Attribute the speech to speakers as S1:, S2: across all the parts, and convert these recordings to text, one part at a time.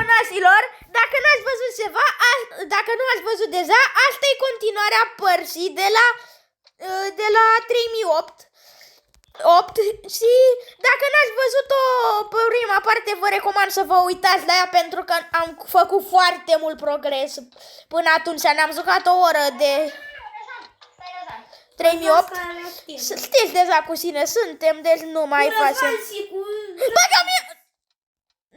S1: abonaților, dacă n-ați văzut ceva, dacă nu ați văzut deja, asta e continuarea părții de la 3008. Și dacă n-ați văzut-o prima parte, vă recomand să vă uitați la ea pentru că am făcut foarte mult progres. Până atunci ne-am jucat o oră de 3008. Știți deja cu sine suntem, deci nu mai facem.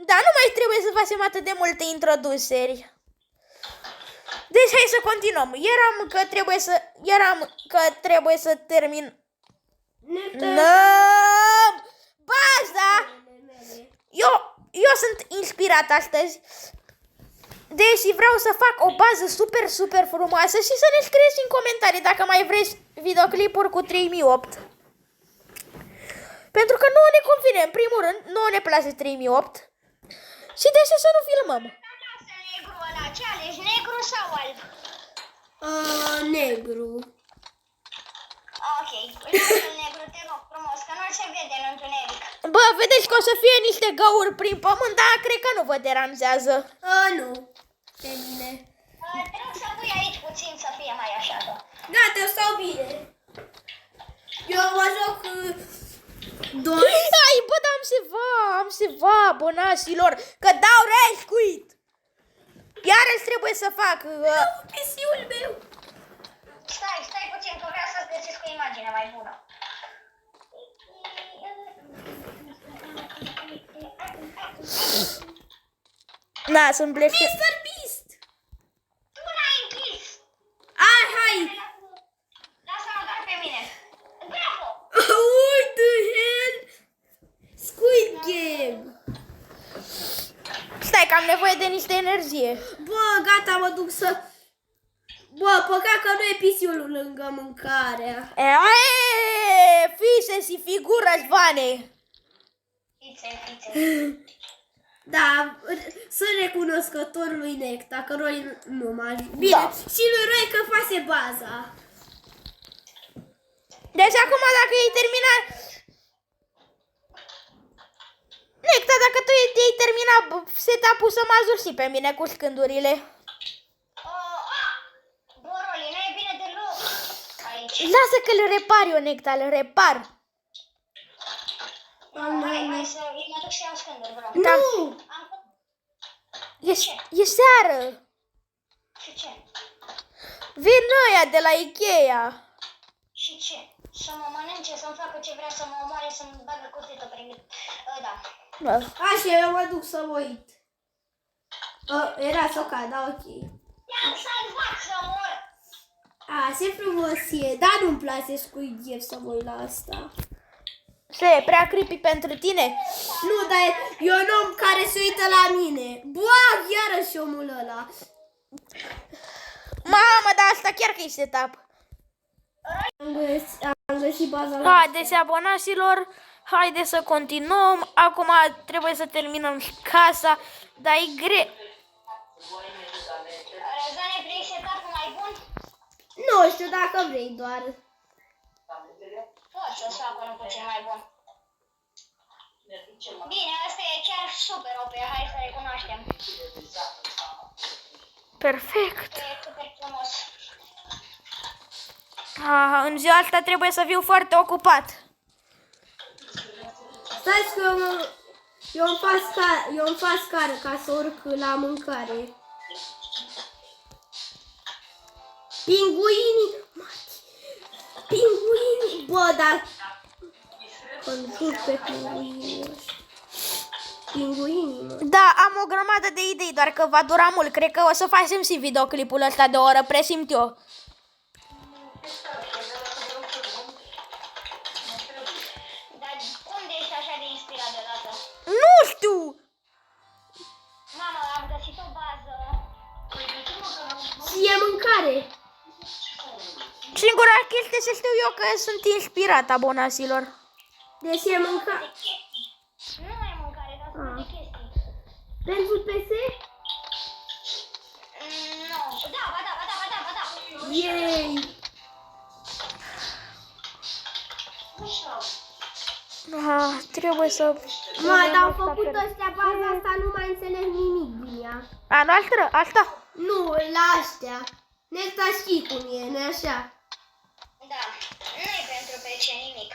S1: Da, nu mai trebuie să facem atât de multe introduceri. Deci hai să continuăm. Eram că trebuie să termin baza. Eu sunt inspirat astăzi. Deși vreau să fac o bază super frumoasă și să ne scrieți în comentarii dacă mai vreți videoclipuri cu 3008. Pentru că nouă ne convine, în primul rând, nouă ne place 3008. Și de ce să nu filmăm?
S2: Negru ăla, ce alegi, negru sau alb?
S3: Negru.
S2: Ok, negru, te rog frumos, că nu se vede în întuneric.
S1: Bă, vedeți că o să fie niște găuri prin pământ, dar cred că nu vă deranjează.
S3: Nu. Pe mine.
S2: Trebuie să pui aici puțin să fie mai așa.
S3: Gata, eu stau bine. Eu mă joc...
S1: Ai, bă, dar am ceva, bonașilor, că dau rescuit. Iarăși trebuie să fac...
S3: Pisiul meu.
S2: Stai puțin, că vreau să-ți găsesc o imagine mai bună.
S1: Na, sunt blește...
S3: Mr. Beast.
S2: Tu n-ai închis.
S3: Hai.
S2: Lasă-mă doar pe mine. Bravo!
S3: What the hell? Squid Game.
S1: Stai că am nevoie de niște energie.
S3: Bă, gata, mă duc să... Bă, păcat că nu e pisiul lângă mâncarea.
S1: Fișe și figură, Vane.
S2: Fițe.
S3: Da, sunt recunoscător lui Necta, că Roy nu m-a... Bine,
S1: Da.
S3: și lui Roy că face baza.
S1: Deci acum dacă ai terminat... Necta, dacă tu ai terminat setup-ul, să mă ajut și pe mine cu scândurile.
S2: Boroli, nu e bine deloc aici.
S1: Lasă că le repar eu, Necta, le repar.
S2: Hai să mă duc să iau scânduri, vreau.
S1: Da.
S3: Nu!
S1: E seară.
S2: Și ce?
S1: Vin ăia de la Ikea.
S2: Și ce? Să mă mănânce, să-mi facă ce vrea, să mă omoare, să-mi bagă cuțitul prin gât. Da.
S3: Așa, eu mă duc să mă uit. Era socat, da, ok.
S2: I-am salvat să mor!
S3: Ce frumos e, dar nu-mi place Squid Game să mă uit la asta.
S1: Ce, e prea creepy pentru tine?
S3: Nu, dar e un om care se uită la mine. Bă, iarăși omul ăla.
S1: Mamă, dar asta chiar că e setup.
S3: Am găsit baza.
S1: Haideți, abonaților, haideți să continuăm. Acum trebuie să terminăm casa, dar e greu.
S2: Răzane, vrei setup-ul mai bun?
S3: Nu știu dacă vrei doar.
S2: Pot să-ți fac unul puțin mai bun. Bine, asta e chiar super OP, hai să recunoaștem.
S1: Perfect.
S2: E super frumos.
S1: În ziua asta trebuie să fiu foarte ocupat.
S3: Stai că eu îmi fac scară ca să urc la mâncare. Pinguinii! Pinguinii! Bă, dar... Când jur pe pinguinii ăștia. Pinguinii, mă.
S1: Da, am o grămadă de idei, doar că va dura mult. Cred că o să facem și videoclipul ăsta de o oră, presimt eu.
S2: Dar unde ești așa de inspirat deodată?
S1: Nu știu!
S2: Mama, am găsit o bază.
S3: Și e mâncare.
S1: Singura chestie să știu eu că sunt inspirat, abonaților.
S3: Deci e mâncare.
S2: Nu mai mâncare, dar sunt de chestii.
S3: Pentru PC?
S2: Nu. Da.
S3: Yay!
S1: Trebuie să...
S3: Mă, dar au făcut ăștia baza asta, nu mai înțeleg nimic din ea.
S1: A, nu asta?
S3: Nu, la astea. Nectar știi cum e, nu-i așa?
S2: Da, nu-i pentru PC nimic.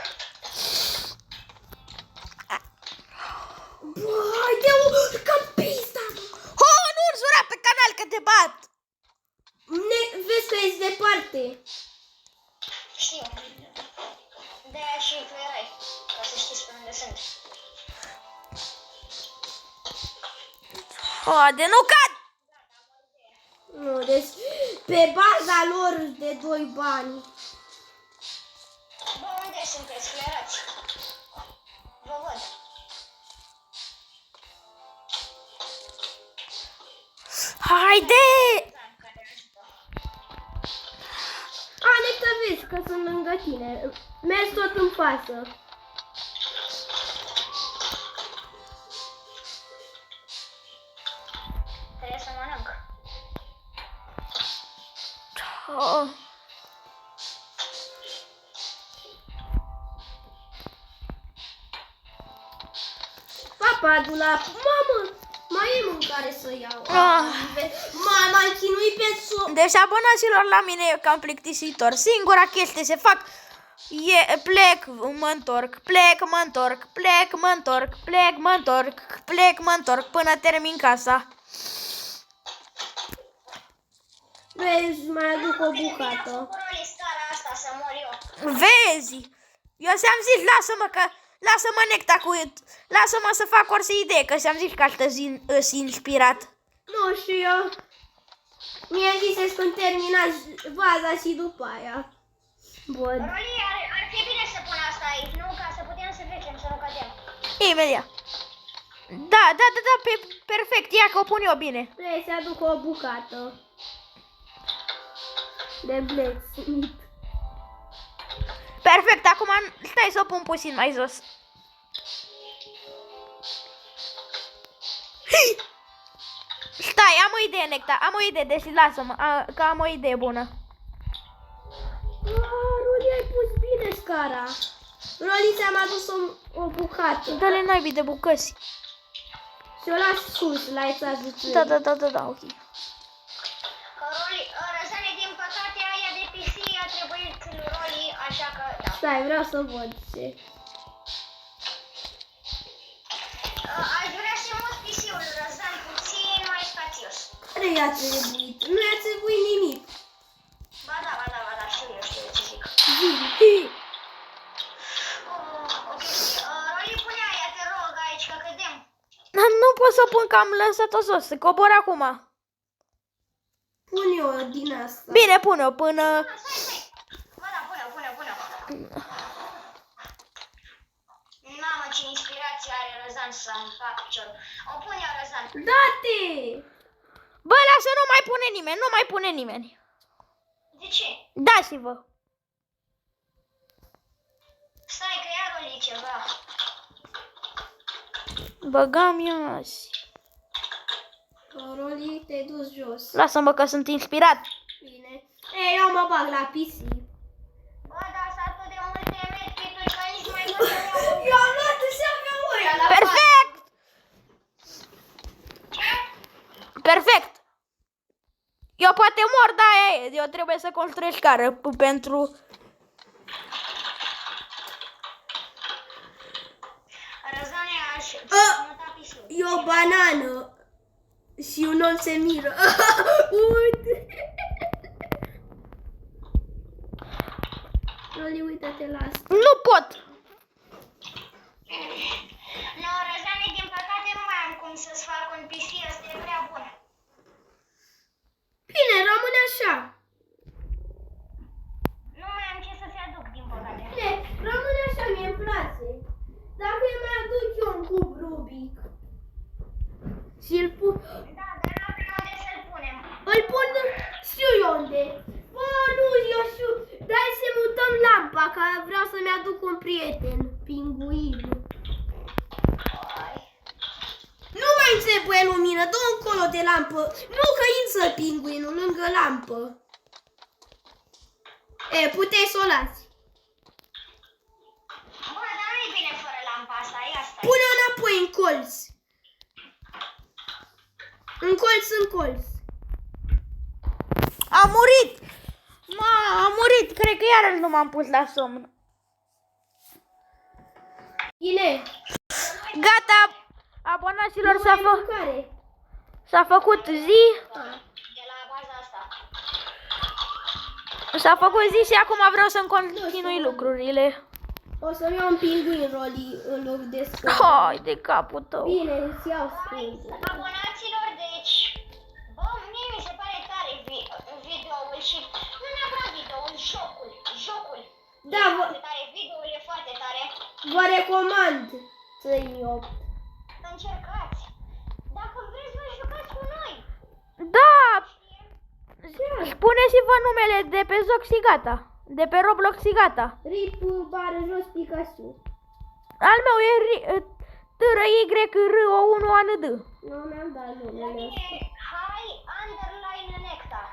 S3: Bă, haide, ca pista, mă.
S1: Oh, nu urzura pe canal că te bat!
S3: Vezi că ești departe.
S2: Știu. De-aia și fluierai, ca să știți pe unde sunt.
S1: Oh, de nu cad!
S3: Nu, deci pe baza lor de 2 bani.
S2: Bă, unde sunteți? Fluierați. Vă văd.
S1: Haide!
S3: A, Nectar, vezi că sunt lângă tine. Mergi tot în față.
S2: Trebuie să mănânc.
S1: Oh.
S3: Papa, dulap. Mamă, mai e mâncare să iau.
S1: Ah.
S3: M-am chinuit pe
S1: Deci abonaților la mine e cam plictisitor. Singura chestie se fac plec, mă întorc, plec, mă întorc, plec, mă întorc, plec, mă întorc, plec, mă întorc până termin casa.
S3: Vezi, mai aduc o bucată.
S2: Asta să mor eu.
S1: Vezi? Eu ți-am zis, lasă-mă Nectar cu... Lasă-mă să fac orice idee, că ți-am zis că altă zi îs inspirat.
S3: Nu știu eu. Mi-a zis când terminați baza și după aia. Bun.
S2: Roli, ar fi bine să pun asta aici, nu? Ca să putem să trecem, să nu cădem.
S1: Imediat. Da, perfect, ia că o pun eu bine.
S3: Vrei să aduc o bucată de blacksmith.
S1: Perfect, acum stai să o pun puțin mai jos. Stai, am o idee, Nectar, am o idee, deci lasă-mă, că am o idee bună.
S3: Roli, ai pus bine scara. Roli, ți-am adus o bucată.
S1: Dă-le naibii de bucăți.
S3: Și o las sus, la etajul.
S1: Da, ok.
S2: Roli, Răzane, din păcate, aia de PC a trebuit Roli, așa că da.
S3: Stai, vreau să văd ce.
S2: Aș vrea să mut PC-ul, Răzan, puțin mai spațios.
S3: Nu i-a trebuit. Nu i-a trebuit nimic.
S2: Ba da, știu eu ce zic. Ok, Roli, pune aia, te rog, aici, că cădem.
S1: Nu pot să pun că am lăsat-o jos, se cobor acum.
S3: Pun eu din asta.
S1: Bine, pune-o până...
S2: Stai. Ba da, pune. Mamă, ce inspirație are Răzan să-mi fac piciorul. O pun eu, Răzan.
S3: Da-te!
S1: Bă, lasă, nu mai pune nimeni.
S2: De ce?
S1: Dați-vă.
S2: Stai că ia Roli ceva.
S1: Băgam eu azi.
S3: Roli, te-ai dus jos.
S1: Lasă-mă că sunt inspirat.
S3: Bine. Ei, eu mă bag la PC.
S2: Bă, dar s-a atât de multe medkit-uri că nici mai nu să iau.
S3: Eu am luat și aveam oia la
S1: Perfect!
S2: Ce?
S1: Perfect! Eu poate mor, da, eu trebuie să construiesc cară pentru...
S2: Răzane, aș nota PC-ul.
S3: E o banană. Și un om se miră. Uite! Roli, uite-te la asta.
S1: Nu pot!
S2: No, Răzane, din păcate nu mai am cum să-ți fac un PC, ăsta e prea bun.
S3: Bine, rămâne așa.
S2: Nu mai am ce să-ți aduc, din păcate.
S3: Bine, rămâne așa, mie-mi place. Dacă îi mai aduc eu un cub Rubic și îl pun...
S2: Da, dar nu avem unde să-l punem.
S3: Îl pun, știu eu unde. Bă, nu, eu știu. Dai să mutăm lampa, că vreau să-mi aduc un prieten, pinguinul. Nu mai trebuie lumină, dă încolo de lampă. Nu că intră pinguinul lângă lampă. Puteai să o lași.
S2: Bă, dar nu-i bine fără asta e, asta e.
S3: Pune înapoi în colț. În colț, în colț.
S1: A murit! A murit! Cred că iarăși nu m-am pus la somn.
S3: Bine.
S1: Gata! Abonaților
S3: Mâncare.
S1: s-a făcut zi.
S2: De la baza asta.
S1: S-a făcut zi și acum vreau să-mi continui lucrurile.
S3: O să-mi iau un pinguin Rolly în loc de scări.
S1: Hai de capul tău.
S3: Bine, îți iau scări.
S2: Abonaților, deci, bă, mie mi se pare tare videoul și nu neapărat videoul, jocul.
S3: Da,
S2: E foarte tare, videoul e foarte tare.
S3: vă recomand să-i 8.
S2: Să încercați. Dacă vreți, vă jucați cu noi.
S1: Da! Spuneți-vă numele de pe joc și gata. De pe Roblox și gata.
S3: Rip, bară jos, Picasso.
S1: Al meu e TRYR-O1AND.
S3: Nu mi-am dat
S2: La
S3: numele
S2: mine
S3: ăsta.
S2: e High Underline Nectar.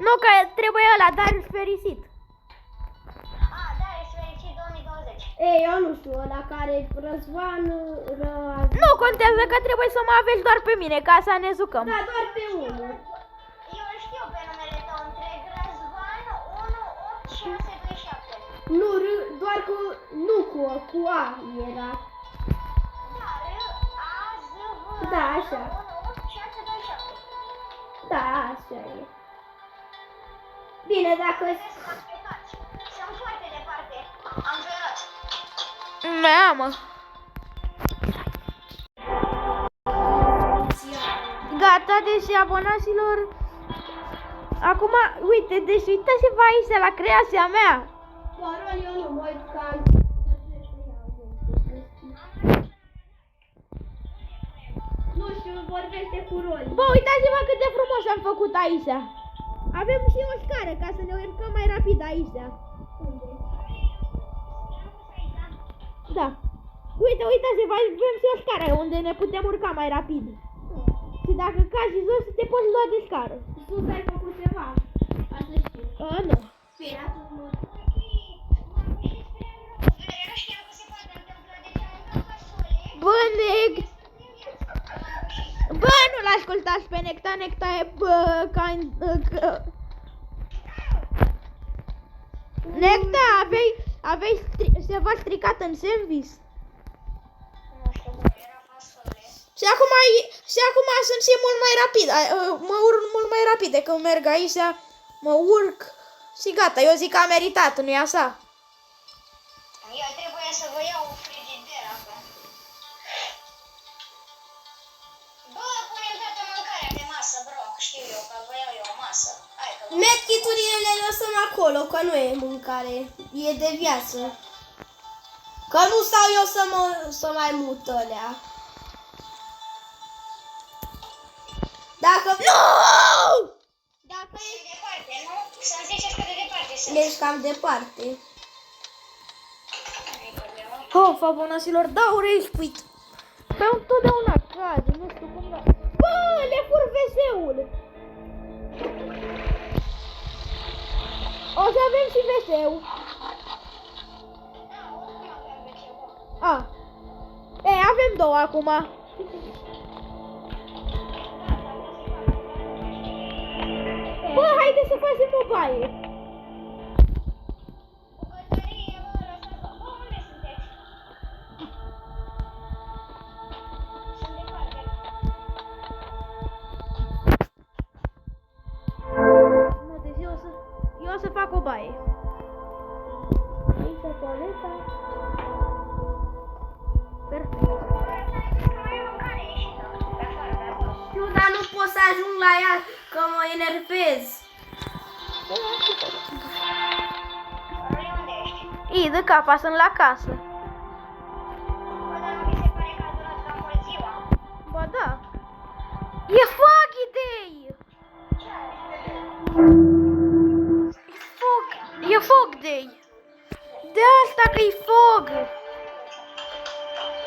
S1: Nu, că trebuie ăla, dar ferisit.
S2: Da, e fericit 2020.
S3: Ei, eu nu știu, ăla care Răzvan...
S1: Nu contează că trebuie să mă aveți doar pe mine, ca să ne jucăm.
S3: Da, doar pe unul.
S2: Eu îl știu pe numele tău întreg, Răzvan 18627.
S3: Nu, doar cu... Nu cu A era.
S2: Da, R-A-Z-V
S3: Da, așa.
S2: 18627.
S3: Da, așa e. Bine, dacă...
S2: Sunt foarte departe. Am jurat.
S1: Mamă. Gata, deci abonaților. Acum, uite, deci uitați-vă aici la creația mea.
S3: Doar eu nu mă uit ca... Nu știu, vorbește cu Roli.
S1: Bă, uitați-vă cât de frumos am făcut aici. Avem și o scară ca să ne urcăm mai rapid aici. Da. Uite, uitați-vă, avem și o scară unde ne putem urca mai rapid. Și dacă cazi jos, te poți lua de scară.
S3: Sus ai făcut ceva, ca să știu.
S1: Nu.
S3: Bine, atunci nu.
S2: Nu știam că se poate întâmpla, deci am dat fasole.
S1: Bă, Bă, nu-l ascultați pe Necta, Necta e Necta, ceva stricat în sandwich.
S2: Nu știu, bă, era fasole.
S1: Și acum sunt și mult mai rapid, mă urc mult mai rapid de când merg aici, mă urc și gata, eu zic că a meritat, nu-i așa?
S2: Eu trebuie să vă iau frigider acum. Bă, punem toată mâncarea pe masă, bro. Știu eu că vă iau eu o masă. Hai că vă...
S3: Medkiturile le lăsăm acolo, că nu e mâncare, e de viață. Că nu stau eu să mai mut alea. Dacă...
S1: Nu!
S3: Dacă
S2: E departe, nu? Să-mi ziceți cât de departe sunt.
S3: ești cam departe.
S2: Nu-i problemă.
S1: Of, abonaților, dau rage quit. Că întotdeauna cade, nu știu cum da. Bă, le fur WC-ul. O să avem și WC-ul.
S2: Da, oricum aveam de ceva.
S1: Ei, avem două acum. Bă, haide să facem o baie.
S2: Bucătărie, bă, lăsați-vă. Bă, unde sunteți? Sunt departe.
S1: Nu, deci eu o să fac o baie. Aici toaleta. Perfect.
S3: Nu, dar nu pot să ajung la ea, că mă enervez.
S2: Unde ești?
S1: Ii, de capa, sunt la casă.
S2: Bă, dar nu mi se pare că a durat cam mult ziua.
S1: Ba da. E Foggy Day!
S2: Ce are?
S1: E Fog Day. De asta că e fog.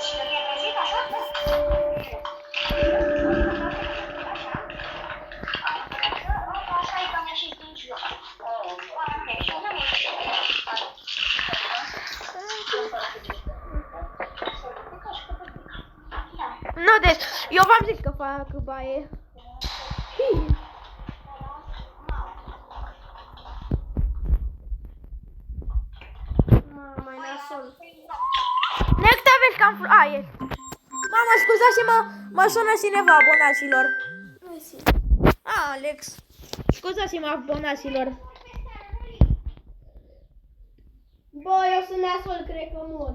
S2: Și mi-a trezit așa? Așa e că mi-a și din joc. Și nu mi-e și
S1: Nu, deci, eu v-am zis că fac baie.
S3: Mai nasol.
S1: Necta, vezi că am... ești. Mama, scuzați-mă, mă sună cineva, abonaților. Alex. Scuzați-mă, abonaților.
S3: Bă, eu sunt nasol, cred că mor.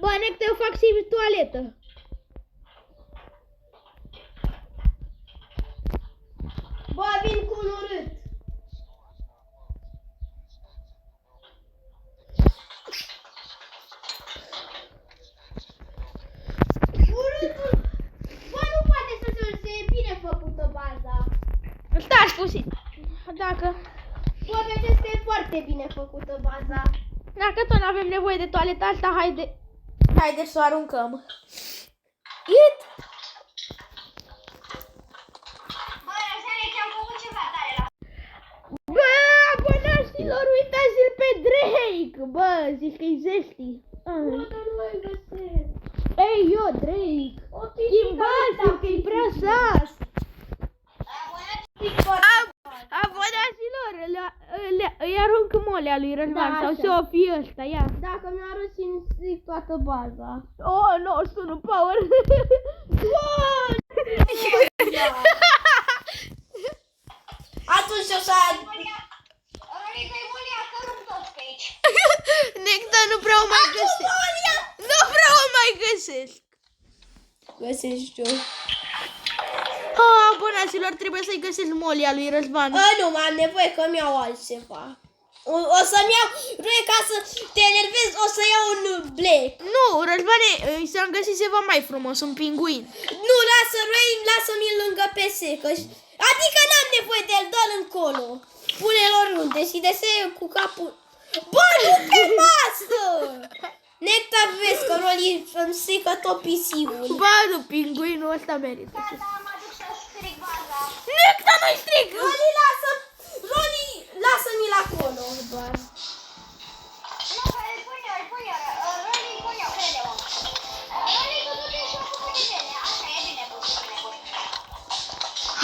S1: Bă, Necta, eu fac și toaletă.
S3: Bă, vin cu un urât. Urâtul. Bă, nu poate să se bine făcută baza.
S1: Stai puțin. Dacă
S3: Bă, vezi, este foarte bine făcută baza.
S1: tot nu avem nevoie de toaleta asta, haide să o aruncăm. It.
S2: Bă, Răzane, ți-am făcut ceva tare la...
S1: Bă, abonaților, uitați-l pe Drake. Bă, zici că-i Zesty.
S3: Bă, dar nu mai găsesc.
S1: Ei, eu, Drake.
S3: O
S1: Schimbați-l că-i prea sas. Abonaților, îi arunc molea lui Răzvan
S3: Da,
S1: sau
S3: așa.
S1: ce o fi ăsta, ia.
S3: Dacă mi-a răținut toată baza.
S1: Oh, nu, sună power.
S3: Atunci o să...
S2: Rolică-i mulia, că rup toți pe aici.
S1: Necta, nu vreau mai găsesc. Nu vreau mai găsesc.
S3: Găsești eu.
S1: Abonaților, trebuie să-i găsesc molia lui Răzvan.
S3: Nu mai am nevoie că mi-au altceva. O să-mi iau, Roy, ca să te enervezi, o să iau un black.
S1: Nu, Răzvane, s-am găsit ceva mai frumos, un pinguin.
S3: Nu, lasă, Roy, lasă-mi lângă PC, adică n-am nevoie de el, dă-l încolo. Pune-l oriunde și desene cu capul. Bă, nu pe masă! Necta, vezi că Rolly îmi strică tot PC-ul.
S1: Ba, nu, pinguinul ăsta merită.
S2: Gata, mă duc să stric baza.
S1: Necta, nu-i stric!
S3: Rolly, lasă-mi-l acolo, doar.
S2: Nu, că îl pun eu, Roli, îl pun eu, crede-mă. Roli, tu du-te și o făcut de tine. Așa, e bine pus, e bine pus.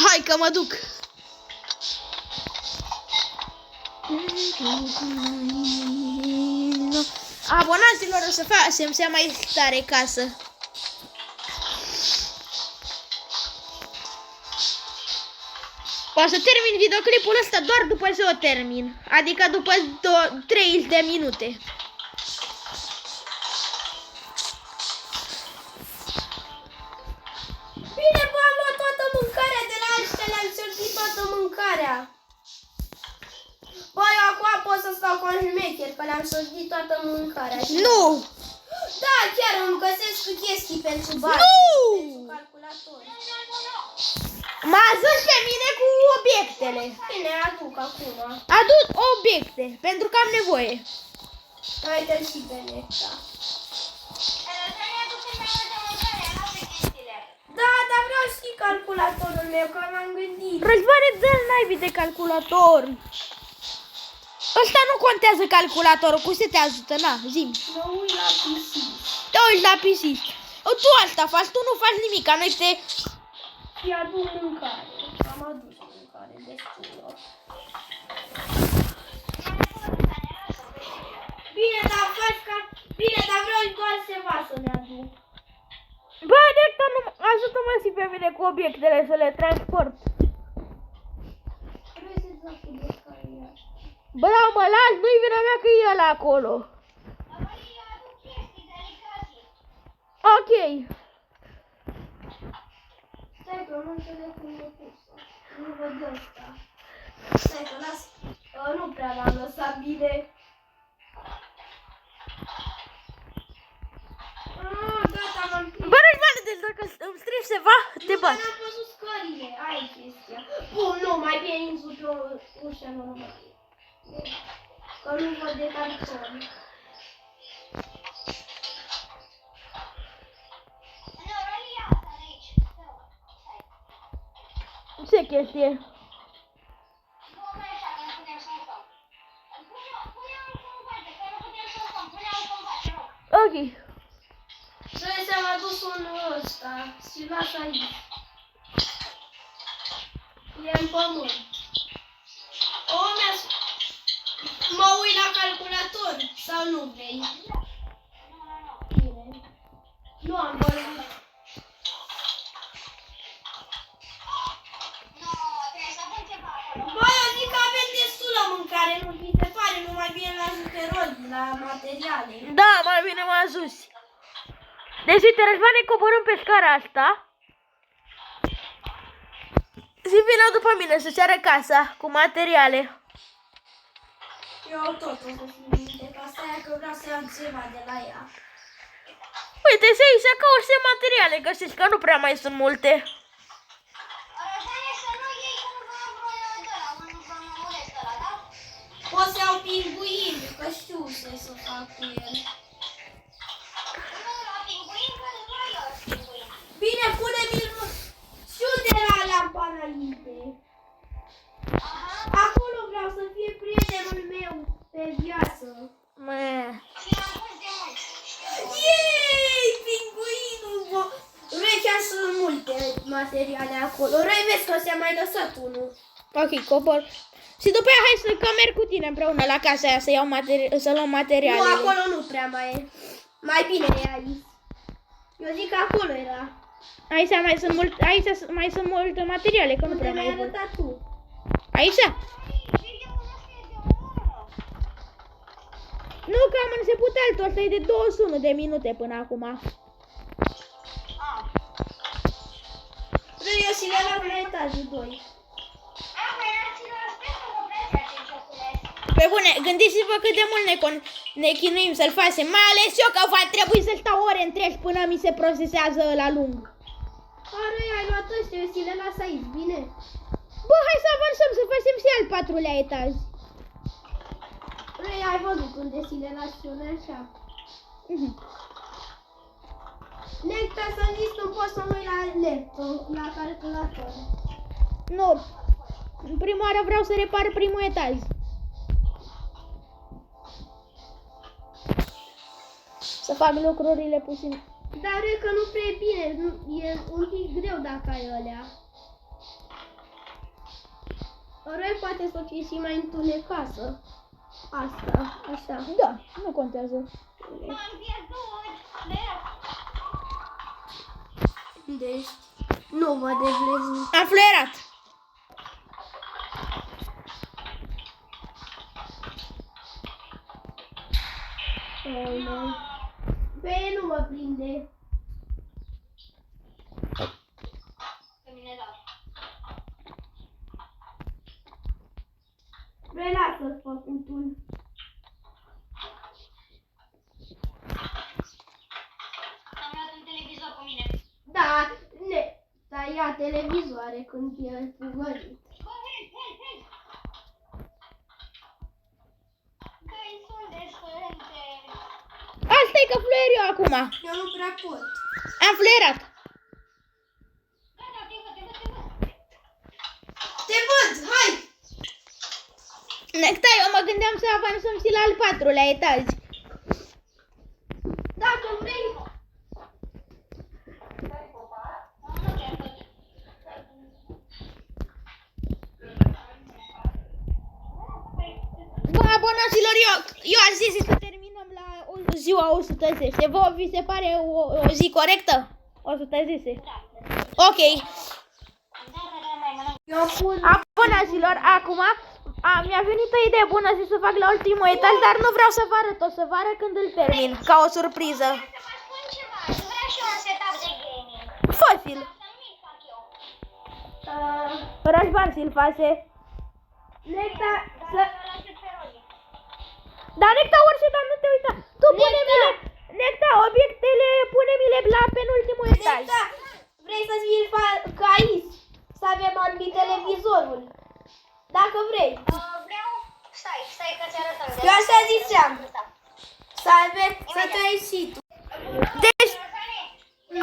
S1: Hai că mă duc. Abonaților, o să facem cea mai tare casă. O să termin videoclipul ăsta doar după ce o termin. Adică după 30 de minute.
S3: Bine, bă, am luat toată mâncarea de la ăștia, le-am servit toată mâncarea. Bă, eu acum pot să stau cu un șmecher, că le-am servit toată mâncarea.
S1: Nu!
S3: Da, chiar îmi găsesc chestii pentru bani.
S1: Nu!
S3: Pentru calculator.
S1: Mă ajut pe mine cu obiectele.
S3: Bine, aduc acum.
S1: Adus obiecte, pentru că am nevoie.
S3: Uite-l și pe Necta.
S2: Răzane, aduc-mi mai multă mâncare, lasă chestiile.
S3: Da, dar vreau și calculatorul meu, că m-am gândit.
S1: Răzvane, dă-l naibii de calculator. Ăsta nu contează calculatorul, cu ce te ajută, na, zi-mi.
S3: Mă uit la PC.
S1: Te uiți la PC. Tu asta faci, tu nu faci nimic, noi te...
S3: Și aduc mâncare. Am adus mâncare destul. Bine, dar faci ca... Bine, dar vreau doar ceva să-mi aduc.
S1: Bă, Necta, nu... ajută-mă și pe mine cu obiectele să le transport.
S3: Trebuie să-ți dau cu descările.
S1: Bă, da, mă las, nu-i vina mea că e ăla acolo.
S2: Roli, eu aduc chestii de alicații.
S1: Ok.
S3: Stai că nu înțeleg cum e pusă. Nu văd ăsta. Stai că las... Nu prea l-am lăsat bine. Gata, m-am prins.
S1: Bă, Răzvane, deci dacă îmi strici ceva, te bat.
S3: Nu, am văzut scările. Ai chestia. Bun, nu, mai bine intru pe o ușă normală. Că nu văd de carton.
S2: Nu, Roli, ia asta de aici. Stai.
S1: Ce chestie?
S2: Nu mai așa, că nu putem să mâncăm. Pune-o în parte, că nu putem să mâncăm. Pune-o în parte.
S1: Ok.
S3: Să ți-am adus un ăsta și lasă aici. E în pământ. Mă uit la calculator sau nu vrei? Bine. Nu am văzut.
S2: Nu, trebuie să pun ceva acolo.
S3: Băi, eu zic că avem destulă mâncare, nu mi se pare, nu mai bine la jucători, la materiale.
S1: Da, mai bine m-a sus. Deci, uite, Răzvan, ne coborâm pe scara asta. Și vină după mine să-ți arăt casa cu materiale.
S3: Eu tot o să fiu minte, că asta e că vreau să iau ceva de la ea.
S1: Uite, să aici ca orice materiale găsești, că nu prea mai sunt multe.
S2: Răzvane, să nu iei cumva vreo de ăla, un uresc ăla, da?
S3: O să iau pinguini, că știu ce să fac cu el.
S2: Nu, la pinguin, că nu mai eu pinguin.
S3: Bine, pune-mi-l și unde era lampa înainte.
S2: Aha,
S3: Acolo vreau să fie prietenul meu pe viață.
S1: Mă.
S2: și l-am pus de mult.
S3: Yay! Pinguinul! Răi, chiar sunt multe materiale acolo. Răi, vezi că ți-a mai lăsat unul.
S1: Ok, cobor. Și după aia hai să că merg cu tine împreună la casa aia să, să luăm materiale.
S3: Nu, acolo nu prea mai e. Mai bine e aici. Eu zic că acolo era.
S1: Aici mai sunt multe materiale, că nu
S3: Unde
S1: prea mai
S3: mi-ai
S1: e.
S3: arătat tu?
S1: Aici?
S2: Videoul ăsta e de o oră.
S1: Nu, că am început altul, ăsta e de 21 de minute până acum.
S2: Ah.
S3: Răi, eu și le luam la etajul 2.
S1: Pe bune, gândiți-vă cât de mult ne chinuim să-l facem, mai ales eu că va trebui să stau ore întregi până mi se procesează la lung.
S3: Are, ai luat ăștia, eu și le las aici, bine?
S1: Bă, hai să avansăm, să facem și al 4-lea etaj.
S3: Răi, ai văzut unde și le las eu, nu așa? Nectar, să-mi zici, nu poți să mă uit la laptop, la calculator.
S1: Nu, în prima oară vreau să repar primul etaj. Să fac lucrurile puțin.
S3: Dar e că nu prea e bine, e un pic greu dacă ai alea. Răi, poate să fie și mai întunecasă. Asta, așa.
S1: Da, nu contează.
S2: M-am pierdut.
S3: Unde ești? Nu văd de vlezul.
S1: Am fluierat.
S3: Oh, no. Pe nu mă prinde.
S2: Pe mine da.
S3: Vrei, lasă-ți făcutul.
S2: Am luat un televizor cu mine.
S3: Da, dar ia televizoare când e fugărit.
S2: Că-i sunt desfărente.
S1: Asta e că fluier eu acum.
S3: Eu nu prea pot.
S1: Am fluierat.
S2: Da, te văd.
S3: Te văd, hai!
S1: Nectar, eu mă gândeam să avansăm și la al 4-lea etaj.
S3: Dacă vrei.
S2: Nu pierdut.
S1: Bă, abonaților, eu aș zis să terminăm la ziua 110. Vă vi se pare o zi corectă? 110.
S2: Da.
S1: Ok.
S2: Mai mănânc.
S3: Eu pun...
S1: Abonaților, acum mi-a venit o idee bună și să fac la ultimul etaj, dar nu vreau să vă arăt, o să vă arăt când îl termin, ca o surpriză.
S2: Să vă spun ceva. Vreau și eu un setup de gaming.
S1: Fă-ți-l.
S2: Să nu-mi fac eu.
S1: Răzvan ți-l face.
S3: Nectar,
S2: Dar la superorii.
S1: Dar Nectar, orice, dar nu te uita. Tu pune-mi-le, Nectar, obiectele, pune-mi-le la penultimul etaj.
S3: Nectar, vrei să-ți vi-l fac aici? Să avem albit televizorul. Dacă vrei.
S2: Vreau... Stai că ți-arăt.
S3: Eu așa ziceam. Să avem, să trăiești și tu.
S1: Deci,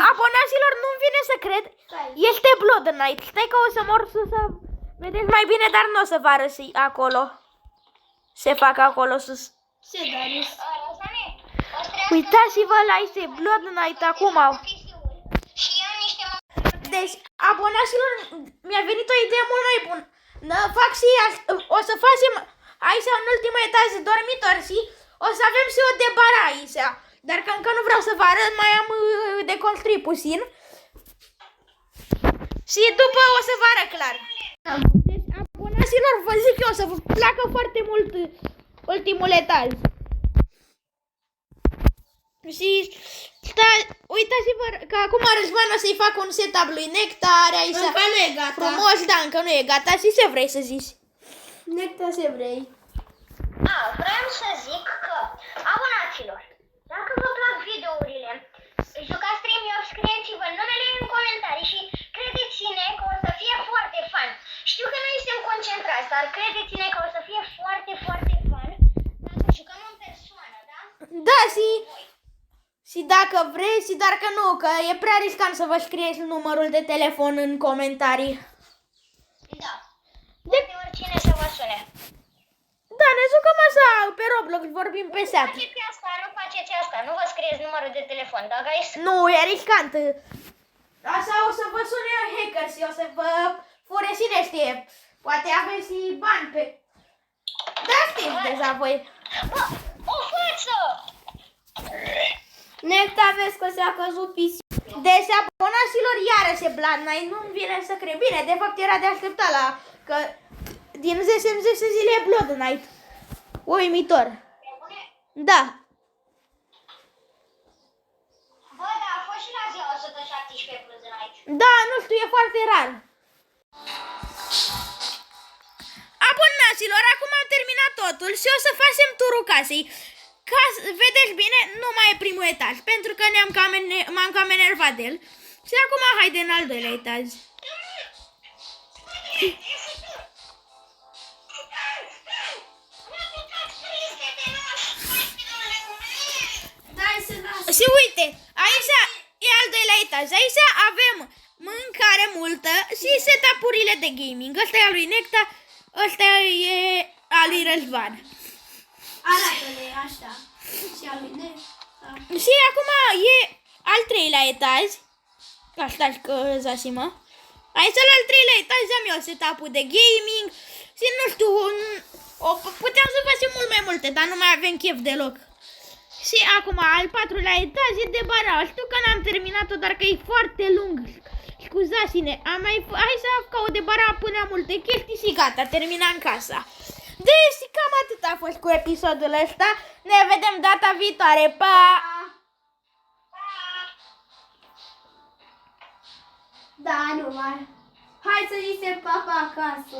S1: abonaților, nu-mi vine să cred. Este Blood Knight. Stai că o să mor să vedeți mai bine, dar nu o să vă arăt acolo. Se fac acolo sus.
S3: Ce, Darius?
S2: păstrească
S1: Uitați-vă la IC Blood Knight acum.
S2: PC-ul și ia niște
S1: Deci, abonaților, mi-a venit o idee mult mai bună. Fac și o să facem aici în ultimul etaj dormitor și o să avem și o de bara aici. Dar că încă nu vreau să vă arăt, mai am de construit puțin. Și după o să vă arăt clar. Deci, abonaților, vă zic eu, o să vă placă foarte mult ultimul etaj. Și uitați-vă că acum Răzvan o să-i fac un setup lui Nectar aici.
S3: Încă nu e gata.
S1: Frumos, da, încă nu e gata. Și ce vrei să zici?
S3: Nectar ce vrei.
S2: vreau să zic că, abonaților, dacă vă plac videourile, jucați Stream-Up, scrieți-vă numele în comentarii și credeți-ne că o să fie foarte fun. Știu că noi suntem concentrați, dar credeți-ne că o să fie foarte, foarte fun dacă jucăm în persoană, da?
S1: Da, și dacă vrei și dacă nu, că e prea riscant să vă scrieți numărul de telefon în comentarii.
S2: Da. Poate oricine să vă sune.
S1: Da, ne jucăm așa pe Roblox, vorbim pe seat.
S2: Nu faceți asta, nu vă scrieți numărul de telefon, da, guys?
S1: Nu, e riscant. Așa o să vă sune hacker și o să vă fure cine știe. Poate aveți și bani pe... Da, știți deja voi.
S2: Bă, o față!
S3: Nectar vezi că s-a căzut PC.
S1: Deci, abonaților, iarăși Blood Knight, nu-mi vine să cred. Bine, de fapt era de așteptat la... Că din 10 în 10 zile e Blood Knight. Uimitor. Da.
S2: Bă, da, a fost și la ziua 117 plus aici.
S1: Da, nu știu, e foarte rar. Abonaților, acum am terminat totul și o să facem turul casei. Ca vedeți bine, nu mai e primul etaj, pentru că m-am cam enervat de el. Și acum haide în al doilea etaj. Și uite, aici e al doilea etaj. Aici avem mâncare multă și setup-urile de gaming. Ăsta e al lui Nectar, ăsta e al lui Răzvan.
S3: Arată-le așa. Și al lui Nectar.
S1: Și acum e al treilea etaj. Asta că zași-mă. Aici la al treilea etaj am eu setup-ul de gaming. Și nu știu, puteam să facem mult mai multe, dar nu mai avem chef deloc. Și acum al patrulea etaj e de bara. Știu că n-am terminat-o, dar că e foarte lung. Scuzați-ne, hai să ca o de bara până multe chestii și gata, terminam casa. Deci cam atât a fost cu episodul ăsta. Ne vedem data viitoare. Pa!
S3: Da, nu mai. Hai să zicem papa acasă.